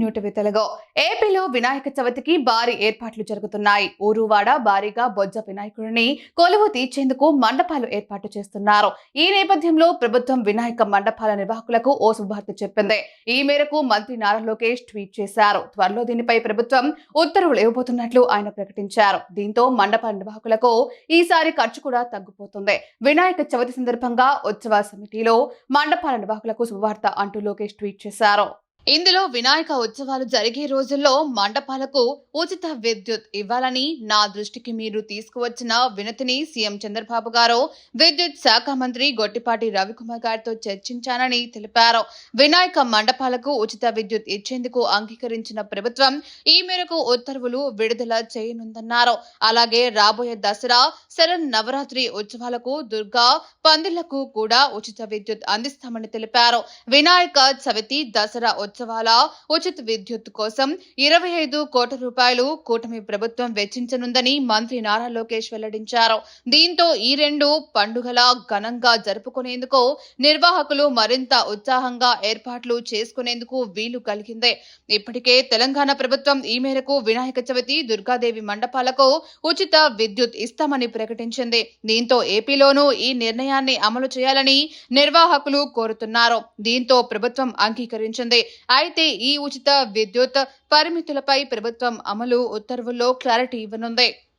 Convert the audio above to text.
New TV Telugu. ఏపీలో వినాయక చవితికి భారీ ఏర్పాట్లు జరుగుతున్నాయి. ఊరువాడ భారీగా బొజ్జ వినాయకుడిని కొలువు తీర్చేందుకు మండపాలు ఏర్పాటు చేస్తున్నారు. ఈ నేపథ్యంలో ప్రభుత్వం వినాయక మండపాల నిర్వాహకులకు ఓ శుభవార్త చెప్పింది. ఈ మేరకు మంత్రి నారా లోకేష్ ట్వీట్ చేశారు. త్వరలో దీనిపై ప్రభుత్వం ఉత్తర్వులు ఇవ్వబోతున్నట్లు ఆయన ప్రకటించారు. దీంతో మండపాల నిర్వాహకులకు ఈసారి ఖర్చు కూడా తగ్గిపోతుంది. వినాయక చవితి సందర్భంగా ఉత్సవ సమితిలో మండపాల నిర్వాహకులకు శుభవార్త అంటూ లోకేష్ ట్వీట్ చేశారు. ఇందులో వినాయక ఉత్సవాలు జరిగే రోజుల్లో మండపాలకు ఉచిత విద్యుత్ ఇవ్వాలని నా దృష్టికి మీరు తీసుకువచ్చిన వినతిని సీఎం చంద్రబాబు గారు విద్యుత్ శాఖ మంత్రి గొట్టిపాటి రవికుమార్ గారితో చర్చించానని తెలిపారు. వినాయక మండపాలకు ఉచిత విద్యుత్ ఇచ్చేందుకు అంగీకరించిన ప్రభుత్వం ఈ మేరకు ఉత్తర్వులు విడుదల చేయనుందన్నారు. అలాగే రాబోయే దసరా శరణ్ నవరాత్రి ఉత్సవాలకు దుర్గా పందిళ్లకు కూడా ఉచిత విద్యుత్ అందిస్తామని తెలిపారు. వినాయక చవితి దసరా ఉత్సవాల ఉచిత విద్యుత్ కోసం 25 కోట్ల రూపాయలు కూటమి ప్రభుత్వం వెచ్చించనుందని మంత్రి నారా లోకేష్ వెల్లడించారు. దీంతో ఈ రెండు పండుగల ఘనంగా జరుపుకునేందుకు నిర్వాహకులు మరింత ఉత్సాహంగా ఏర్పాట్లు చేసుకునేందుకు వీలు కలిగింది. ఇప్పటికే తెలంగాణ ప్రభుత్వం ఈ మేరకు వినాయక చవితి దుర్గాదేవి మండపాలకు ఉచిత విద్యుత్ ఇస్తామని ప్రకటించింది. దీంతో ఏపీలోనూ ఈ నిర్ణయాన్ని అమలు చేయాలని నిర్వాహకులు కోరుతున్నారు. దీంతో ప్రభుత్వం అంగీకరించింది. అయితే ఈ ఉచిత విద్యుత్ పరిమితులపై ప్రభుత్వం అమలు ఉత్తర్వుల్లో క్లారిటీ ఇవ్వనుంది.